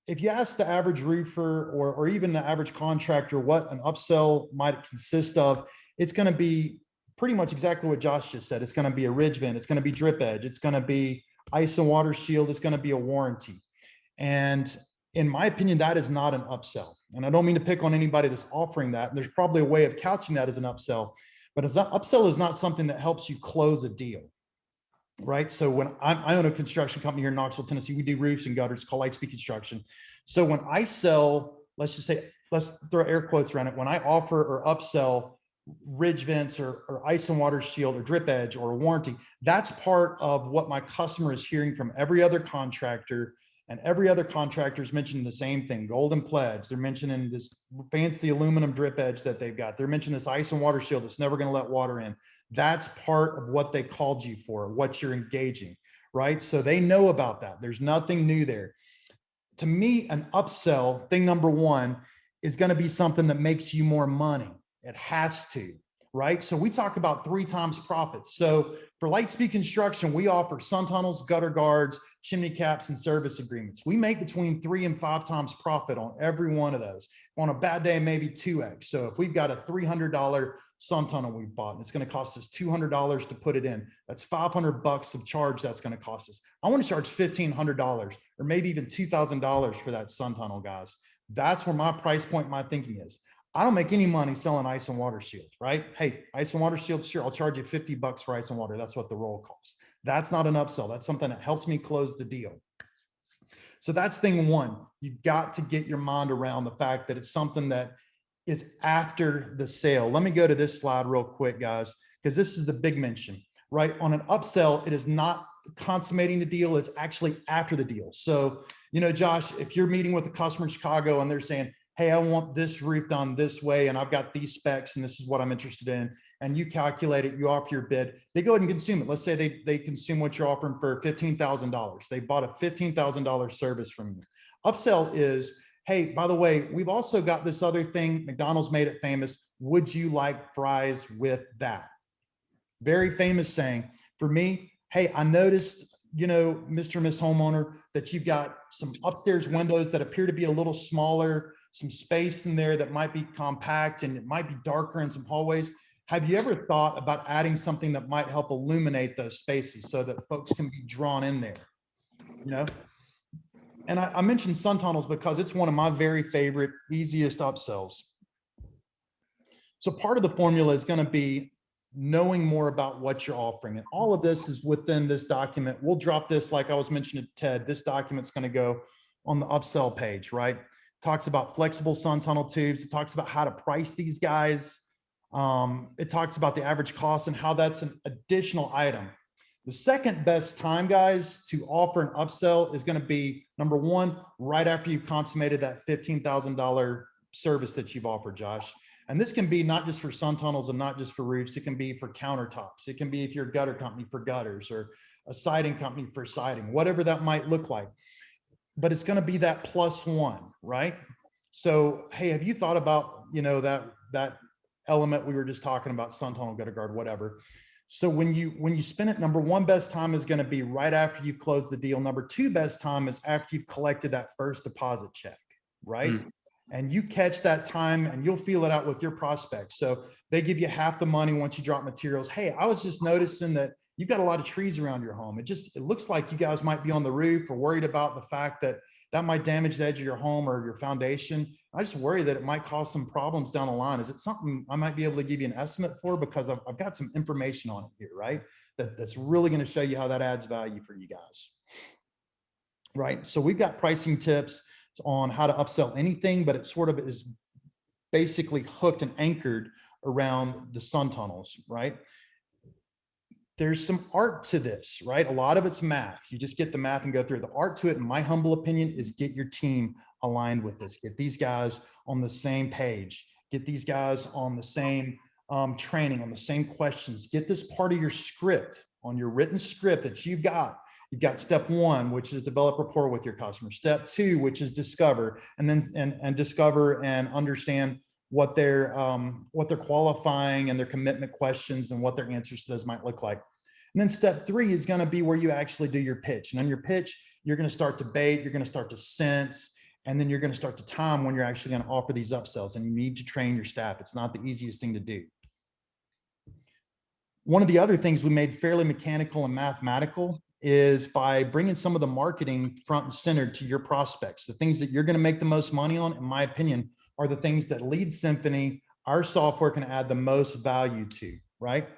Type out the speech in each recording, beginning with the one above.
if you ask the average roofer or even the average contractor what an upsell might consist of, it's going to be pretty much exactly what Josh just said. It's going to be a ridge vent. It's going to be drip edge. It's going to be ice and water shield. It's going to be a warranty. And in my opinion, that is not an upsell. And I don't mean to pick on anybody that's offering that. And there's probably a way of couching that as an upsell, but as an upsell is not something that helps you close a deal. Right. So when I own a construction company here in Knoxville, Tennessee, we do roofs and gutters called Lightspeed Construction. So when I sell, let's just say, let's throw air quotes around it. When I offer or upsell ridge vents or ice and water shield or drip edge or warranty, that's part of what my customer is hearing from every other contractor. And every other contractor is mentioning the same thing, golden pledge. They're mentioning this fancy aluminum drip edge that they've got. They're mentioning this ice and water shield that's never going to let water in. That's part of what they called you for, what you're engaging, right? So they know about that. There's nothing new there. To me, an upsell, thing number one, is going to be something that makes you more money. It has to, right? So we talk about 3 times profits. So for Lightspeed Construction, we offer SunTunnels, gutter guards, chimney caps, and service agreements. We make between 3 and 5 times profit on every one of those. On a bad day, maybe 2x. So if we've got a $300 SunTunnel we've bought, and it's going to cost us $200 to put it in, that's $500 of charge that's going to cost us. I want to charge $1,500 or maybe even $2,000 for that SunTunnel, guys. That's where my price point, my thinking is. I don't make any money selling ice and water shield, right? Hey, ice and water shield, sure, I'll charge you $50 for ice and water. That's what the roll costs. That's not an upsell. That's something that helps me close the deal. So that's thing one. You've got to get your mind around the fact that it's something that is after the sale. Let me go to this slide real quick, guys, because this is the big mention, right? On an upsell, it is not consummating the deal, it's actually after the deal. So, you know, Josh, if you're meeting with a customer in Chicago and they're saying, hey, I want this roof done this way, and I've got these specs, and this is what I'm interested in, and you calculate it, you offer your bid, they go ahead and consume it. Let's say they consume what you're offering for $15,000. They bought a $15,000 service from you. Upsell is, hey, by the way, we've also got this other thing, McDonald's made it famous. Would you like fries with that? Very famous saying. For me, hey, I noticed, you know, Mr. and Miss Homeowner, that you've got some upstairs windows that appear to be a little smaller, some space in there that might be compact, and it might be darker in some hallways. Have you ever thought about adding something that might help illuminate those spaces so that folks can be drawn in there? You know? And I mentioned SunTunnels because it's one of my very favorite, easiest upsells. So part of the formula is going to be knowing more about what you're offering. And all of this is within this document. We'll drop this, like I was mentioning to Ted, this document's going to go on the upsell page, right? Talks about flexible SunTunnel tubes. It talks about how to price these guys. It talks about the average cost and how that's an additional item. The second best time, guys, to offer an upsell is going to be number one, right after you've consummated that $15,000 service that you've offered, Josh. And this can be not just for SunTunnels and not just for roofs. It can be for countertops. It can be if you're a gutter company for gutters or a siding company for siding, whatever that might look like. But it's going to be that +1, right? So, hey, have you thought about, you know, that element we were just talking about, SunTunnel, gutter guard, whatever. So when you spin it, number one best time is going to be right after you've closed the deal. Number two best time is after you've collected that first deposit check, right? And you catch that time and you'll feel it out with your prospects. So they give you half the money once you drop materials. Hey, I was just noticing that you've got a lot of trees around your home. It looks like you guys might be on the roof or worried about the fact that that might damage the edge of your home or your foundation. I just worry that it might cause some problems down the line. Is it something I might be able to give you an estimate for? Because I've got some information on it here, right? That's really going to show you how that adds value for you guys, right? So we've got pricing tips on how to upsell anything, but it sort of is basically hooked and anchored around the SunTunnels, right? There's some art to this, right? A lot of it's math. You just get the math and go through. The art to it, in my humble opinion, is get your team aligned with this. Get these guys on the same page. Get these guys on the same training, on the same questions. Get this part of your script, on your written script that you've got. You've got step one, which is develop rapport with your customer. Step two, which is discover, and then and discover and understand what they're qualifying and their commitment questions and what their answers to those might look like. And then step three is going to be where you actually do your pitch. And on your pitch, you're going to start to bait, you're going to start to sense, And then you're going to start to time when you're actually going to offer these upsells, and you need to train your staff. It's not the easiest thing to do. One of the other things we made fairly mechanical and mathematical is by bringing some of the marketing front and center to your prospects. The things that you're going to make the most money on, in my opinion, are the things that Lead Symphony, our software, can add the most value to, right?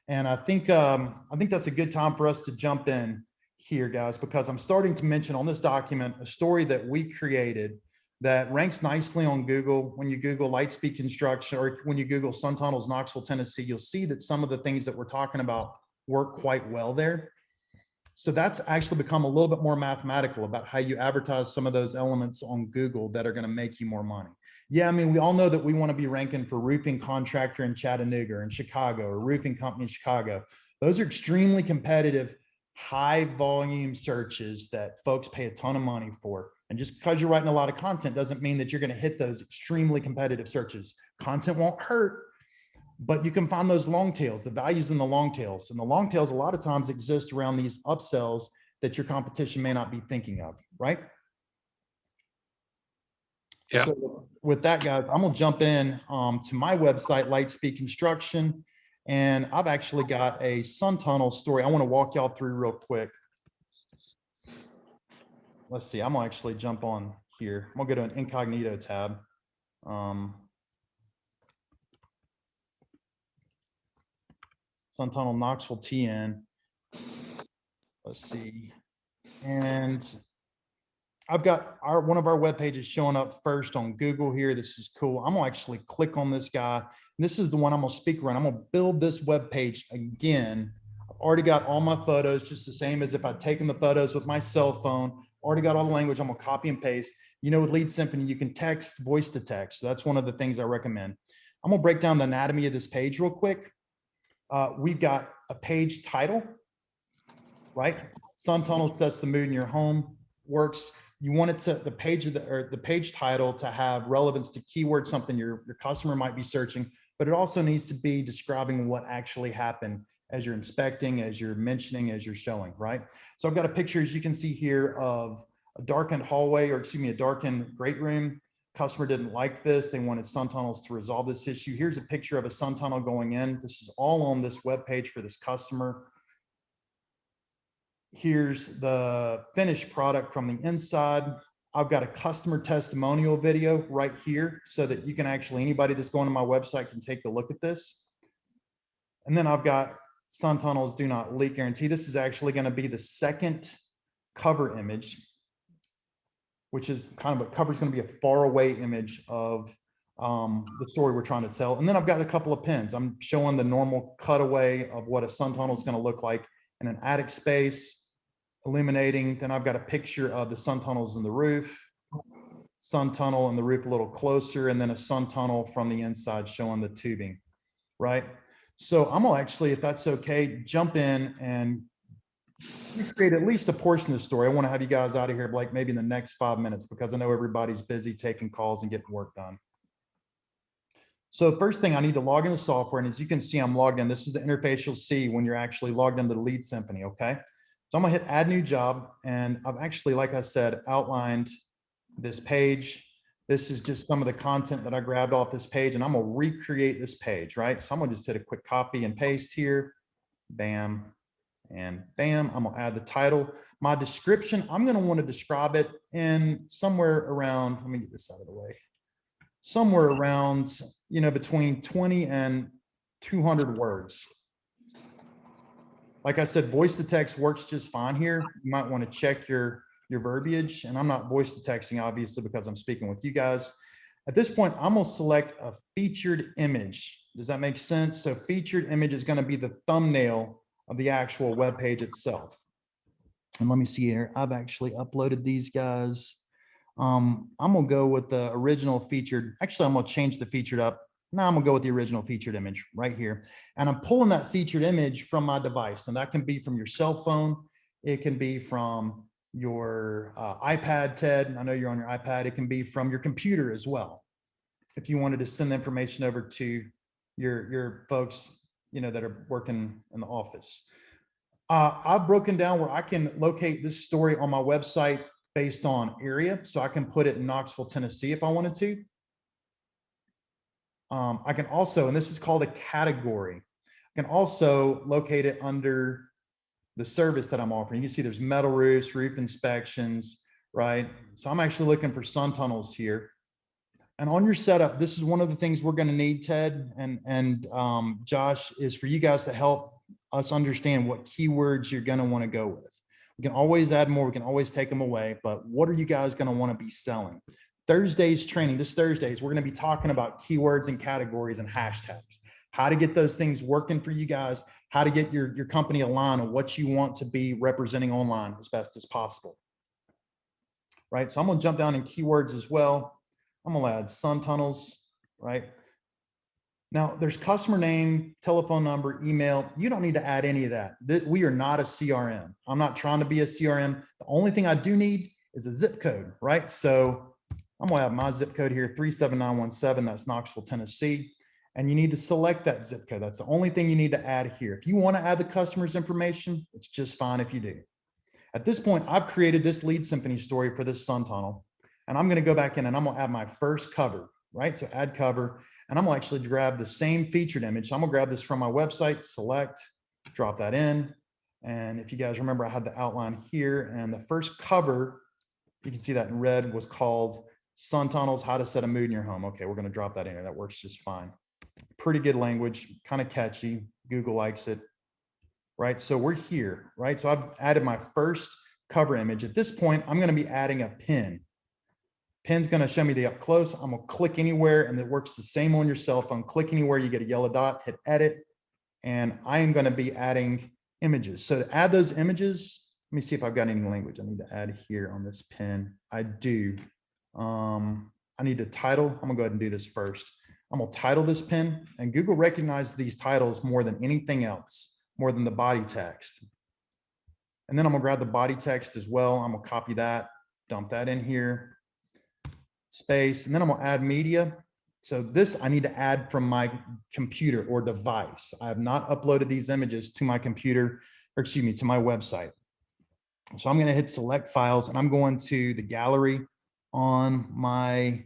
And I think that's a good time for us to jump in here, guys, because I'm starting to mention on this document a story that we created that ranks nicely on Google. When you Google Lightspeed Construction, or when you Google SunTunnels Knoxville, Tennessee, you'll see that some of the things that we're talking about work quite well there. So that's actually become a little bit more mathematical about how you advertise some of those elements on Google that are going to make you more money. Yeah, I mean, we all know that we want to be ranking for roofing contractor in Chattanooga or in Chicago, or roofing company in Chicago. Those are extremely competitive, high volume searches that folks pay a ton of money for. And just because you're writing a lot of content doesn't mean that you're going to hit those extremely competitive searches. Content won't hurt, but you can find those long tails, the values in the long tails. And the long tails a lot of times exist around these upsells that your competition may not be thinking of, right? Yeah. So with that, guys, I'm gonna jump in to my website, Lightspeed Construction, and I've actually got a SunTunnel story I want to walk y'all through real quick. Let's see, I'm gonna actually jump on here. I'm gonna go to an incognito tab. SunTunnel Knoxville TN. Let's see. And I've got one of our web pages showing up first on Google here. This is cool. I'm gonna actually click on this guy. This is the one I'm gonna speak around. I'm gonna build this web page again. I've already got all my photos, just the same as if I'd taken the photos with my cell phone. Already got all the language. I'm gonna copy and paste. You know, with Lead Symphony, you can text, voice to text. So that's one of the things I recommend. I'm gonna break down the anatomy of this page real quick. We've got a page title, right? SunTunnel sets the mood in your home, works. You want it to, the page title to have relevance to keywords, something your customer might be searching, but it also needs to be describing what actually happened as you're inspecting, as you're mentioning, as you're showing, right? So I've got a picture, as you can see here, of a darkened hallway, or excuse me, a darkened great room. Customer didn't like this. They wanted SunTunnels to resolve this issue. Here's a picture of a SunTunnel going in. This is all on this web page for this customer. Here's the finished product from the inside. I've got a customer testimonial video right here so that you can actually, anybody that's going to my website can take a look at this. And then I've got SunTunnels do not leak guarantee. This is actually going to be the second cover image, which is kind of a cover is going to be a far away image of the story we're trying to tell. And then I've got a couple of pins. I'm showing the normal cutaway of what a SunTunnel is going to look like in an attic space, illuminating. Then I've got a picture of the SunTunnels in the roof, SunTunnel in the roof a little closer, and then a SunTunnel from the inside showing the tubing, right? So I'm gonna actually, if that's okay, jump in and create at least a portion of the story. I want to have you guys out of here like maybe in the next 5 minutes, because I know everybody's busy taking calls and getting work done. So first thing, I need to log in the software, and as you can see, I'm logged in. This is the interface you'll see when you're actually logged into the Lead Symphony, okay? So I'm gonna hit add new job, and I've actually, like I said, outlined this page. This is just some of the content that I grabbed off this page, and I'm gonna recreate this page, right? So I'm gonna just hit a quick copy and paste here, bam, and bam. I'm gonna add the title. My description, I'm gonna wanna describe it in somewhere around, let me get this out of the way, somewhere around, you know, between 20 and 200 words. Like I said, voice to text works just fine here. You might want to check your verbiage, and I'm not voice to texting obviously because I'm speaking with you guys. At this point, I'm gonna select a featured image. Does that make sense? So featured image is gonna be the thumbnail of the actual web page itself. And let me see here. I've actually uploaded these guys. I'm gonna go with the original featured. Actually, I'm gonna change the featured up. Now I'm gonna go with the original featured image right here. And I'm pulling that featured image from my device. And that can be from your cell phone. It can be from your iPad, Ted. I know you're on your iPad. It can be from your computer as well. If you wanted to send the information over to your folks, you know, that are working in the office. I've broken down where I can locate this story on my website based on area. So I can put it in Knoxville, Tennessee if I wanted to. I can also, and this is called a category, I can also locate it under the service that I'm offering. You can see there's metal roofs, roof inspections, right? So I'm actually looking for SunTunnels here. And on your setup, this is one of the things we're going to need, Ted and Josh, is for you guys to help us understand what keywords you're going to want to go with. We can always add more. We can always take them away. But what are you guys going to want to be selling? Thursday's training, this Thursday's, we're going to be talking about keywords and categories and hashtags, how to get those things working for you guys, how to get your company aligned on what you want to be representing online as best as possible. Right. So I'm going to jump down in keywords as well. I'm going to add SunTunnels, right? Now there's customer name, telephone number, email. You don't need to add any of that. We are not a CRM. I'm not trying to be a CRM. The only thing I do need is a zip code, right? So I'm going to have my zip code here, 37917. That's Knoxville, Tennessee. And you need to select that zip code. That's the only thing you need to add here. If you want to add the customer's information, it's just fine if you do. At this point, I've created this lead Symphony story for this SunTunnel. And I'm going to go back in and I'm going to add my first cover, right? So add cover, and I'm going to actually grab the same featured image. So I'm going to grab this from my website, select, drop that in. And if you guys remember, I had the outline here, and the first cover, you can see that in red, was called SunTunnels, How to Set a Mood in Your Home. Okay, we're going to drop that in there. That works just fine. Pretty good language, kind of catchy. Google likes it, right? So we're here, right? So I've added my first cover image. At this point, I'm going to be adding a pin. Pin's going to show me the up close. I'm going to click anywhere, and it works the same on your cell phone. Click anywhere, you get a yellow dot, hit edit, and I am going to be adding images. So to add those images, let me see if I've got any language I need to add here on this pin. I do. I need a title. I'm going to go ahead and do this first. I'm going to title this pin, and Google recognizes these titles more than anything else, more than the body text. And then I'm going to grab the body text as well. I'm going to copy that, dump that in here. Space, and then I'm going to add media. So this I need to add from my computer or device. I have not uploaded these images to my computer, or excuse me, to my website. So I'm going to hit select files, and I'm going to the gallery on my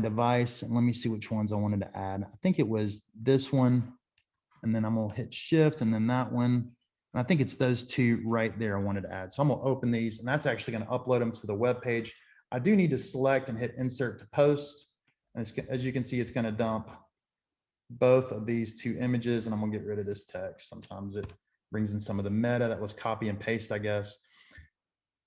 device, and let me see which ones I wanted to add. I think it was this one, and then I'm going to hit shift, and then that one. And I think it's those two right there I wanted to add. So I'm going to open these, and that's actually going to upload them to the web page. I do need to select and hit insert to post. And it's, as you can see, it's going to dump both of these two images, and I'm going to get rid of this text. Sometimes it brings in some of the meta that was copy and paste, I guess.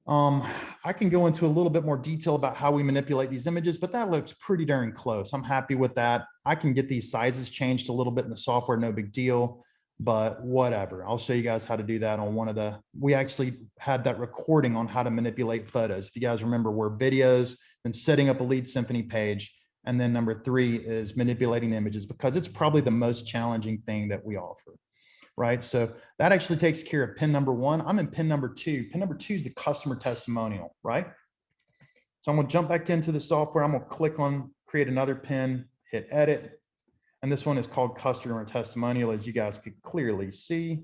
I can go into a little bit more detail about how we manipulate these images, but that looks pretty darn close. I'm happy with that. I can get these sizes changed a little bit in the software, no big deal. But whatever, I'll show you guys how to do that on one of the, we actually had that recording on how to manipulate photos. If you guys remember, we're videos, then setting up a lead Symphony page. And then number 3 is manipulating images, because it's probably the most challenging thing that we offer, right? So that actually takes care of pin number 1. I'm in pin number 2. Pin number 2 is the customer testimonial, right? So I'm going to jump back into the software. I'm going to click on create another pin, hit edit. And this one is called customer testimonial, as you guys could clearly see.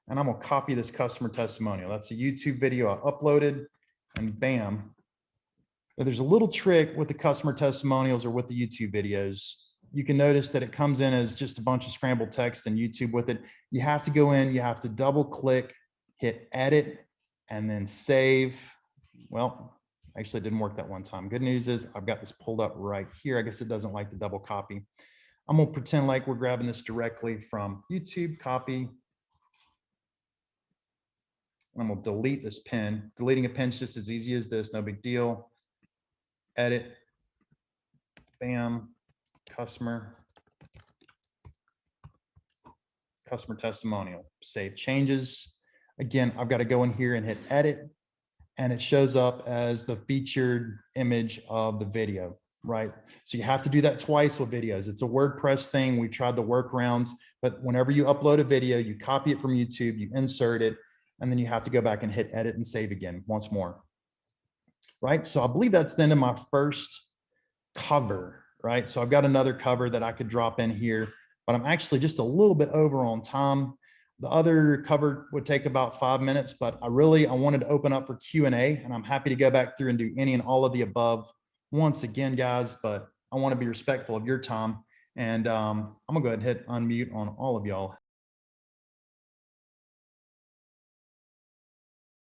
And I'm going to copy this customer testimonial. That's a YouTube video I uploaded, and bam. Now, there's a little trick with the customer testimonials or with the YouTube videos. You can notice that it comes in as just a bunch of scrambled text and YouTube with it. You have to go in, you have to double click, hit edit, and then save. Well, actually it didn't work that one time. Good news is I've got this pulled up right here. I guess it doesn't like the double copy. I'm going to pretend like we're grabbing this directly from YouTube, copy. I'm going to delete this pin. Deleting a pin is just as easy as this, no big deal. Edit, bam, customer testimonial, save changes. Again, I've got to go in here and hit edit, and it shows up as the featured image of the video. Right. So you have to do that twice with videos. It's a WordPress thing. We tried the workarounds, but whenever you upload a video, you copy it from YouTube, you insert it, and then you have to go back and hit edit and save again once more. Right. So I believe that's the end of my first cover. Right. So I've got another cover that I could drop in here, but I'm actually just a little bit over on time. The other cover would take about 5 minutes, but I wanted to open up for Q&A, and I'm happy to go back through and do any and all of the above once again, guys, but I want to be respectful of your time. And I'm gonna go ahead and hit unmute on all of y'all.